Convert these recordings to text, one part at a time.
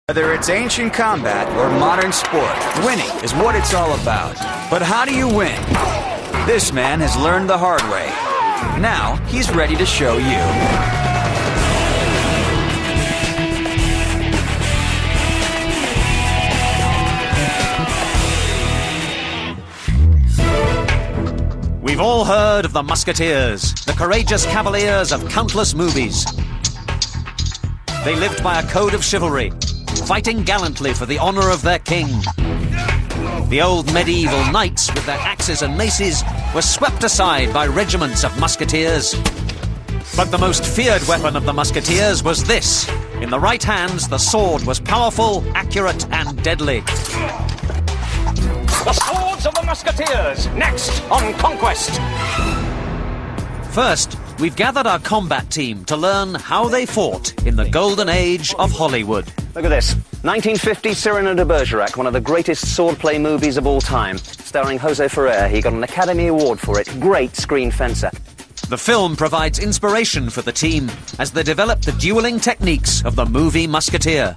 Whether it's ancient combat or modern sport, winning is what it's all about. But how do you win? This man has learned the hard way. Now, he's ready to show you. We've all heard of the Musketeers, the courageous cavaliers of countless movies. They lived by a code of chivalry, fighting gallantly for the honor of their king. The old medieval knights with their axes and maces were swept aside by regiments of musketeers. But the most feared weapon of the musketeers was this. In the right hands, the sword was powerful, accurate, and deadly. The swords of the Musketeers, next on Conquest. First, we've gathered our combat team to learn how they fought in the golden age of Hollywood. Look at this. 1950 Cyrano de Bergerac, one of the greatest swordplay movies of all time. Starring Jose Ferrer. He got an Academy Award for it. Great screen fencer. The film provides inspiration for the team as they develop the dueling techniques of the movie Musketeer.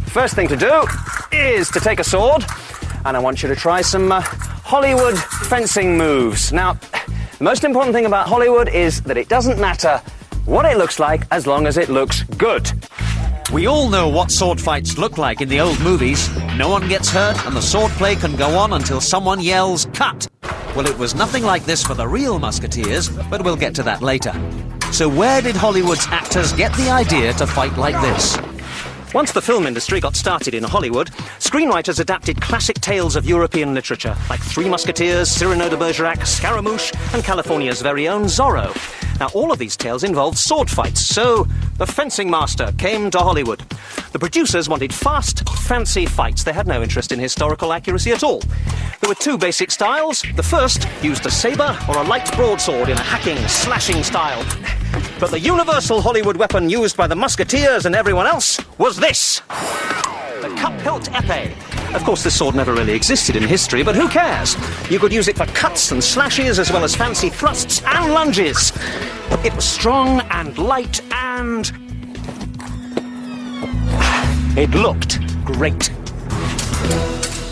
First thing to do is to take a sword, and I want you to try some Hollywood fencing moves. Now, the most important thing about Hollywood is that it doesn't matter what it looks like as long as it looks good. We all know what sword fights look like in the old movies. No one gets hurt and the swordplay can go on until someone yells, "Cut!" Well, it was nothing like this for the real Musketeers, but we'll get to that later. So where did Hollywood's actors get the idea to fight like this? Once the film industry got started in Hollywood, screenwriters adapted classic tales of European literature, like Three Musketeers, Cyrano de Bergerac, Scaramouche, and California's very own Zorro. Now, all of these tales involved sword fights, so the fencing master came to Hollywood. The producers wanted fast, fancy fights. They had no interest in historical accuracy at all. There were two basic styles. The first used a saber or a light broadsword in a hacking, slashing style. But the universal Hollywood weapon used by the Musketeers and everyone else was this. The cup-hilt epee. Of course, this sword never really existed in history, but who cares? You could use it for cuts and slashes, as well as fancy thrusts and lunges. It was strong and light, and it looked great.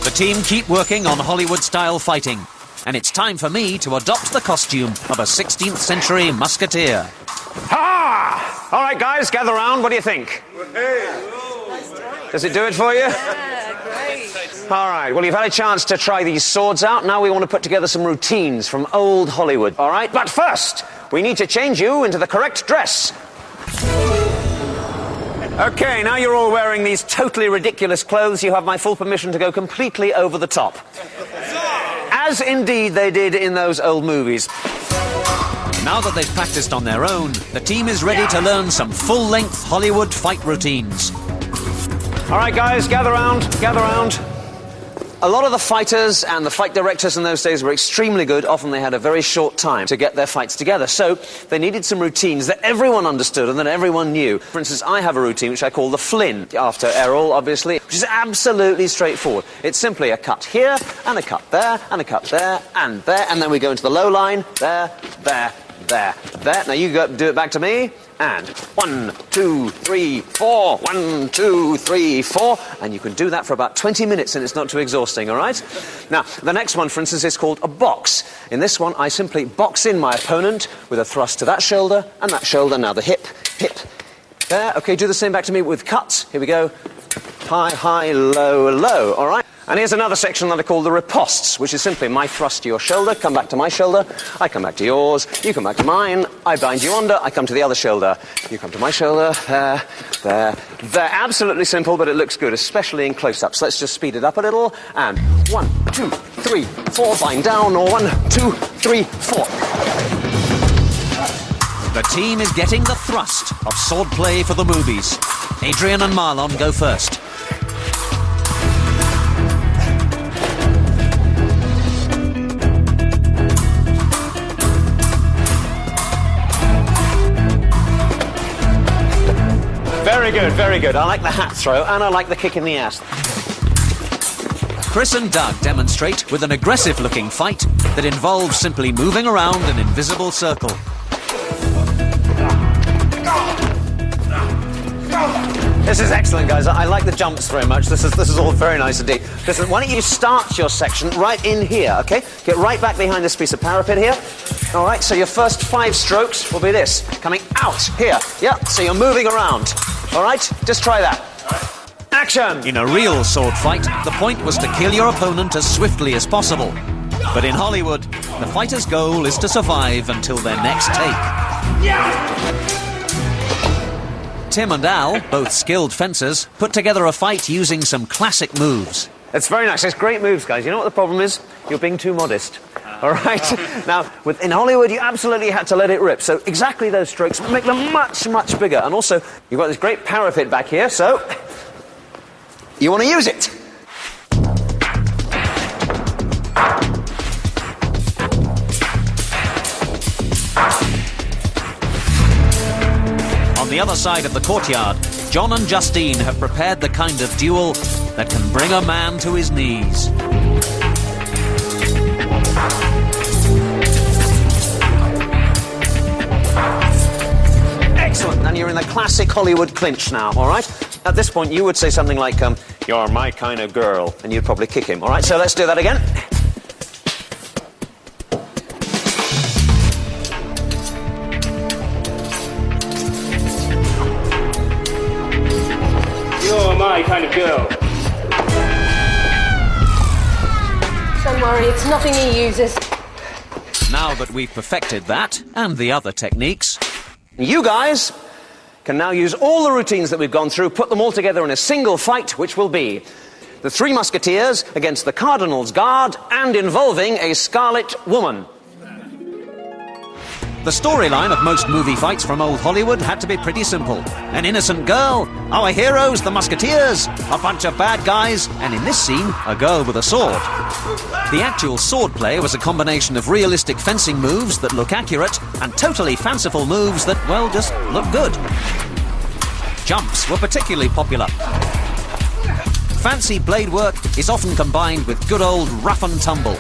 The team keep working on Hollywood-style fighting, and it's time for me to adopt the costume of a 16th century musketeer. Ha! All right, guys, gather round. What do you think? Does it do it for you? Yeah, great. All right, well, you've had a chance to try these swords out. Now we want to put together some routines from old Hollywood, all right? But first, we need to change you into the correct dress. Okay, now you're all wearing these totally ridiculous clothes. You have my full permission to go completely over the top. As indeed they did in those old movies. Now that they've practiced on their own, the team is ready to learn some full-length Hollywood fight routines. All right, guys, gather round, gather round. A lot of the fighters and the fight directors in those days were extremely good. Often they had a very short time to get their fights together. So they needed some routines that everyone understood and that everyone knew. For instance, I have a routine which I call the Flynn, after Errol, obviously, which is absolutely straightforward. It's simply a cut here, and a cut there, and a cut there, and then we go into the low line, there, there, there, there. Now you go, do it back to me. And 1, 2, 3, 4. 1, 2, 3, 4. And you can do that for about 20 minutes and it's not too exhausting, all right? Now, the next one, for instance, is called a box. In this one, I simply box in my opponent with a thrust to that shoulder and that shoulder. Now the hip, hip. There. Okay, do the same back to me with cuts. Here we go. High, high, low, low, all right? And here's another section that I call the ripostes, which is simply my thrust to your shoulder, come back to my shoulder, I come back to yours, you come back to mine, I bind you under, I come to the other shoulder, you come to my shoulder, there, there, there. Absolutely simple, but it looks good, especially in close-ups. Let's just speed it up a little, and 1, 2, 3, 4, bind down, or 1, 2, 3, 4. The team is getting the thrust of swordplay for the movies. Adrian and Marlon go first. Very good, very good. I like the hat throw, and I like the kick in the ass. Chris and Doug demonstrate with an aggressive-looking fight that involves simply moving around an invisible circle. This is excellent, guys. I like the jumps very much. This is all very nice indeed. Listen, why don't you start your section right in here, okay? Get right back behind this piece of parapet here. All right, so your first 5 strokes will be this. Coming out here. Yeah, so you're moving around. All right, just try that. Action! In a real sword fight, the point was to kill your opponent as swiftly as possible. But in Hollywood, the fighter's goal is to survive until their next take. Tim and Al, both skilled fencers, put together a fight using some classic moves. It's very nice. It's great moves, guys. You know what the problem is? You're being too modest. All right? Now, in Hollywood, you absolutely had to let it rip. So exactly those strokes make them much, much bigger. And also, you've got this great parapet back here, so you want to use it. On the other side of the courtyard, John and Justine have prepared the kind of duel that can bring a man to his knees. Excellent. And you're in the classic Hollywood clinch now, all right? At this point, you would say something like, you're my kind of girl, and you'd probably kick him, all right? So let's do that again. You're my kind of girl. Don't worry, it's nothing he uses. Now that we've perfected that, and the other techniques, You guys can now use all the routines that we've gone through, put them all together in a single fight, which will be the 3 Musketeers against the Cardinal's Guard, and involving a Scarlet Woman. the storyline of most movie fights from old Hollywood had to be pretty simple. An innocent girl, our heroes, the Musketeers, a bunch of bad guys, and in this scene, a girl with a sword. The actual swordplay was a combination of realistic fencing moves that look accurate and totally fanciful moves that, well, just look good. Jumps were particularly popular. Fancy blade work is often combined with good old rough and tumble.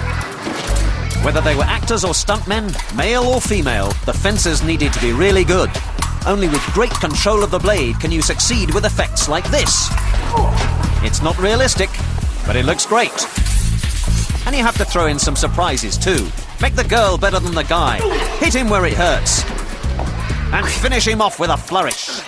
Whether they were actors or stuntmen, male or female, the fencers needed to be really good. Only with great control of the blade can you succeed with effects like this. It's not realistic, but it looks great. And you have to throw in some surprises too. Make the girl better than the guy. Hit him where it hurts. And finish him off with a flourish.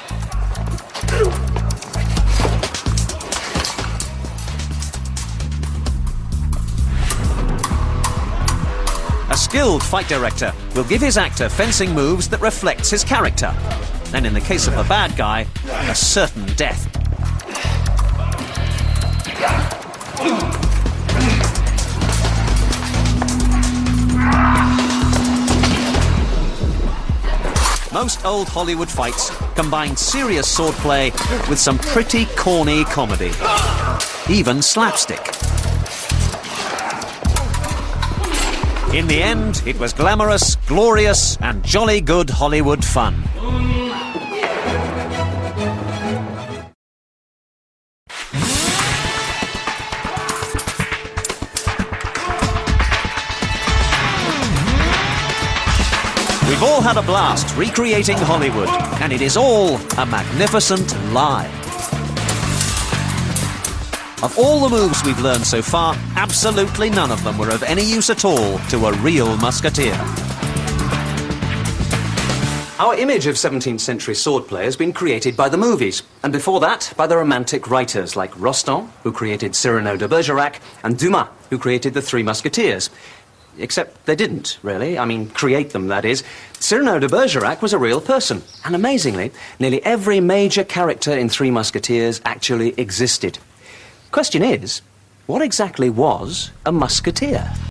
A skilled fight director will give his actor fencing moves that reflects his character. And in the case of the bad guy, a certain death. Most old Hollywood fights combine serious swordplay with some pretty corny comedy. Even slapstick. In the end, it was glamorous, glorious, and jolly good Hollywood fun. We've all had a blast recreating Hollywood, and it is all a magnificent lie. Of all the moves we've learned so far, absolutely none of them were of any use at all to a real musketeer. Our image of 17th century swordplay has been created by the movies, and before that, by the Romantic writers like Rostand, who created Cyrano de Bergerac, and Dumas, who created the Three Musketeers. Except they didn't, really. I mean, create them, that is. Cyrano de Bergerac was a real person, and amazingly, nearly every major character in Three Musketeers actually existed. Question is, what exactly was a musketeer?